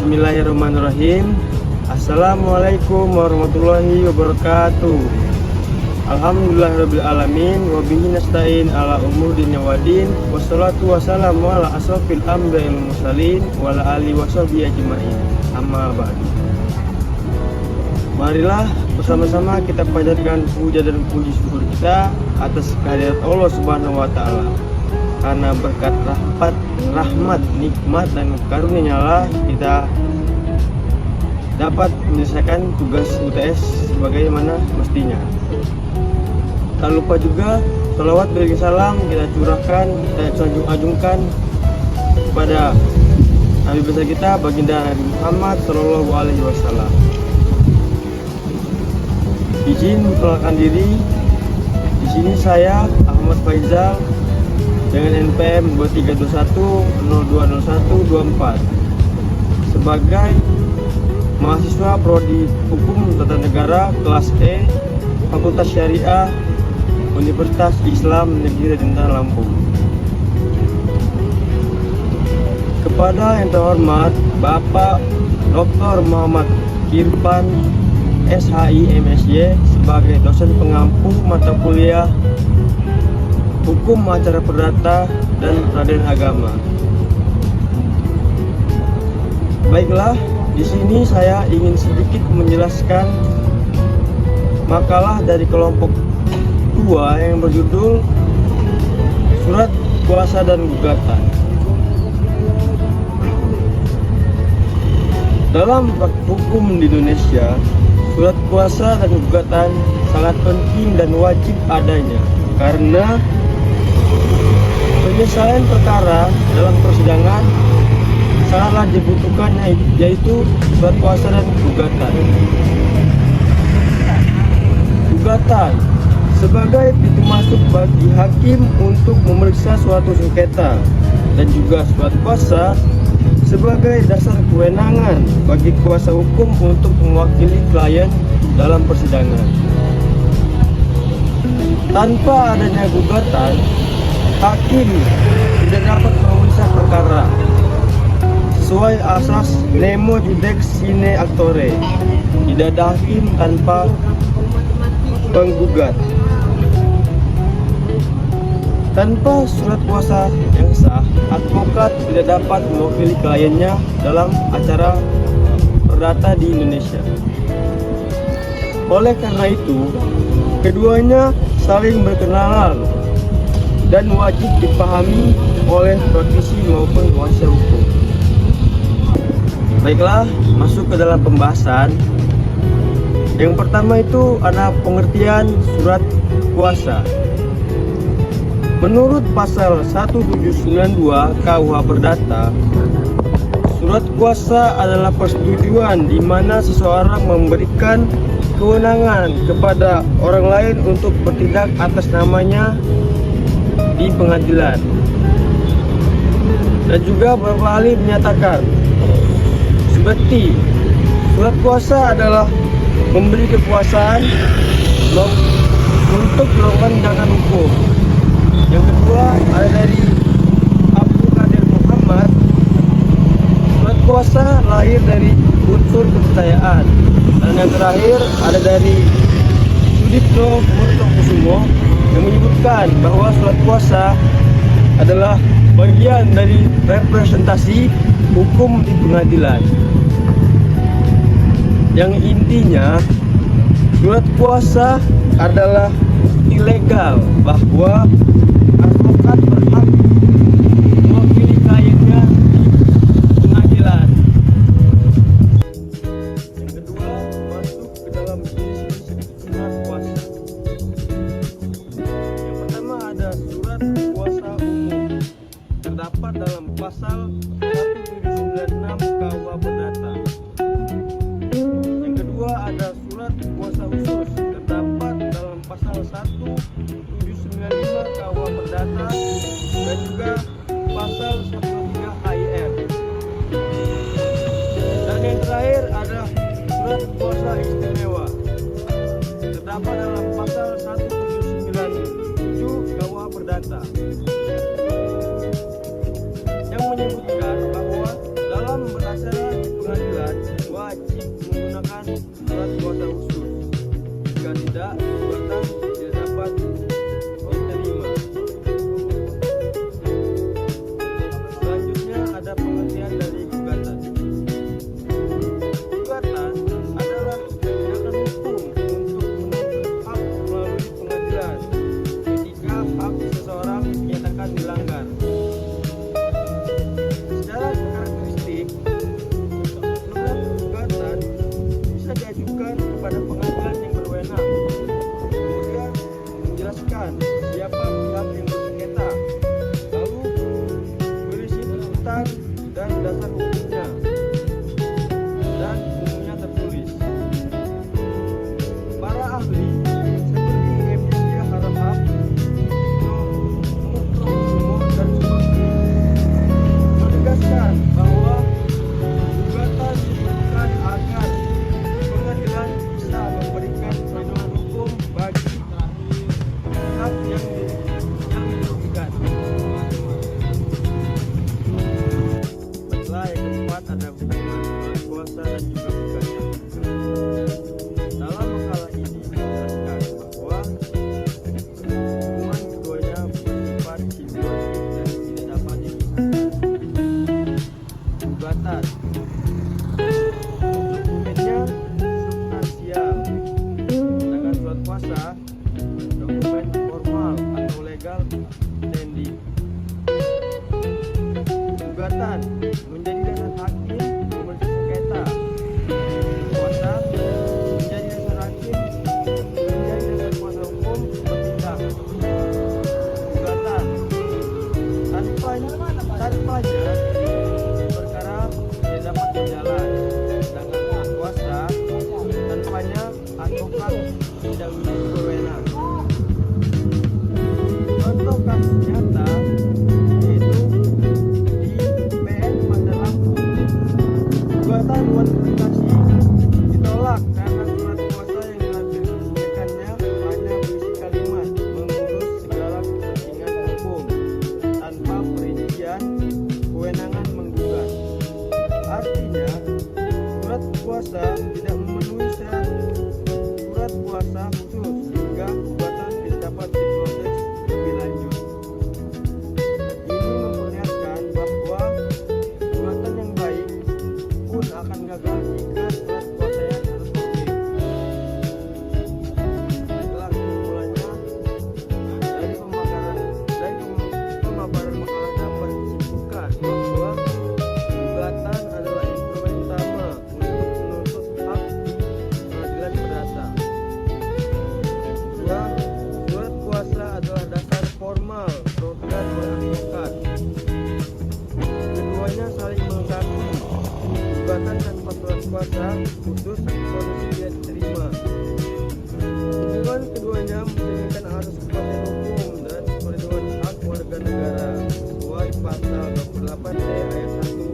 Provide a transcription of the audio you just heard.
Bismillahirrahmanirrahim. Assalamualaikum warahmatullahi wabarakatuh. Alhamdulillahirrabbilalamin. Wabihi nasta'in ala umur dunya waddin. Wassalatu wassalamu ala asrofil anbiya'i wal mursalin wa ala alihi washabihi ajma'in. Amma ba'du. Marilah bersama-sama kita panjatkan puja dan puji syukur kita atas kehadirat Allah Subhanahu wa taala. Karena berkat rahmat, nikmat dan karunia-Nya lah kita dapat menyelesaikan tugas UTS sebagaimana mestinya. Tak lupa juga salawat beriring salam kita curahkan, kita ajungkan kepada Nabi besar kita baginda Nabi Muhammad Shallallahu Alaihi Wasallam. Izin memperkenalkan diri. Di sini saya Ahmad Faizal dengan NPM 2321020124 sebagai mahasiswa Prodi Hukum Tata Negara kelas E Fakultas Syariah Universitas Islam Negeri Radintan Lampung. Kepada yang terhormat Bapak Dr. Muhammad Irfan SHI MSy sebagai dosen pengampu mata kuliah Hukum Acara Perdata dan Peradilan Agama. Baiklah, di sini saya ingin sedikit menjelaskan makalah dari kelompok 2 yang berjudul Surat Kuasa dan Gugatan. Dalam hukum di Indonesia, surat kuasa dan gugatan sangat penting dan wajib adanya karena penyelesaian perkara dalam persidangan sangatlah dibutuhkan, yaitu surat kuasa dan gugatan. Gugatan sebagai pintu masuk bagi hakim untuk memeriksa suatu sengketa, dan juga surat kuasa sebagai dasar kewenangan bagi kuasa hukum untuk mewakili klien dalam persidangan. Tanpa adanya gugatan, hakim tidak dapat memeriksa perkara sesuai asas nemo judex sine actore. Tidak ada hakim tanpa penggugat. Tanpa surat kuasa yang sah, advokat tidak dapat mewakili kliennya dalam acara perdata di Indonesia. Oleh karena itu, keduanya saling berkenalan dan wajib dipahami oleh praktisi maupun kuasa hukum. Baiklah, masuk ke dalam pembahasan. Yang pertama itu ada pengertian surat kuasa. Menurut pasal 1792 KUH Perdata, surat kuasa adalah persetujuan di mana seseorang memberikan kewenangan kepada orang lain untuk bertindak atas namanya di pengadilan. Dan juga beberapa kali menyatakan seperti surat kuasa adalah memberi kekuasaan untuk melakukan tindakan hukum. Yang kedua ada dari Abdul Qadir Muhammad. Surat kuasa lahir dari unsur kepercayaan. Dan yang terakhir ada dari Sudipto Murtokusumo yang menyebutkan bahwa surat kuasa adalah bagian dari representasi hukum di pengadilan. Yang intinya surat kuasa adalah bukti legal bahwa advokat berhak mewakili kliennya di pengadilan. Yang kedua, masuk ke dalam jenis surat kuasa. Yang pertama ada surat kuasa umum, terdapat dalam pasal 1796 KUH Perdata. Yang kedua ada surat kuasa khusus, terdapat dalam pasal 1795 KUH Perdata dan juga pasal 103 HIR. Dan yang terakhir ada surat kuasa istimewa, terdapat dalam pasal 1797 KUH Perdata yang menyebutkan bahwa dalam beracara di pengadilan pada pengertian dari gugatan. Gugatan adalah tindakan hukum untuk menuntut hak melalui pengadilan ketika hak seseorang dinyatakan dilanggar. Secara karakteristik, surat gugatan bisa diajukan kepada pengadilan yang berwenang, kemudian menjelaskan siapa pihak yang bersengketa, lalu berisi tuntutan dan dasar hukumnya, dan umumnya tertulis. Para ahli seperti Emilia Harahap, Sumo, dan Suzuki menegaskan bahwa gugatan dibutuhkan agar pengadilan bisa memberikan perlindungan hukum bagi pihak yang dirugikan. Setelah yang keempat ada hubungan antara kuasa dan juga gugatan. Dalam makalah ini dijelaskan bahwa hubungan keduanya bersifat simbiosis dan tidak dapat dipisahkan. Gugatan dokumennya substansial, sedangkan surat kuasa dokumen formal atau legal standing. Gugatan menjadi dasar hakim memeriksa sengketa. Kuasa menjadi dasar hakim menjadi dasar kuasa hukum bertindak. Gugatan tanpanya perkara tidak dapat berjalan, sedangkan kuasa tanpanya advokat tidak memiliki wewenang. Contoh kasus nyata yaitu di PN Bandar Lampung. Gugatan kualifikasi ditolak karena surat kuasa yang dilampirkannya hanya berisi kalimat mengurus segala kepentingan hukum tanpa perincian kewenangan menggugat. Artinya, surat kuasa tidak memenuhi syarat surat kuasa khusus sehingga gugatan tidak dapat diproses lebih lanjut. Ini memperlihatkan bahwa gugatan yang baik pun akan gagal jika surat kuasanya harus komplit. Setelah kesimpulannya, dari pemaparan makalah dapat disimpulkan bahwa gugatan adalah instrumen utama untuk menuntut hak pengadilan perdata. Dua, surat kuasa adalah dasar formal program advokat. Keduanya saling melengkapi. Gugatan tanpa surat kuasa putus solusi tidak diterima. Hubungan keduanya mencerminkan arus kepastian hukum dan perlindungan hak warga negara sesuai pasal 28 ayat 1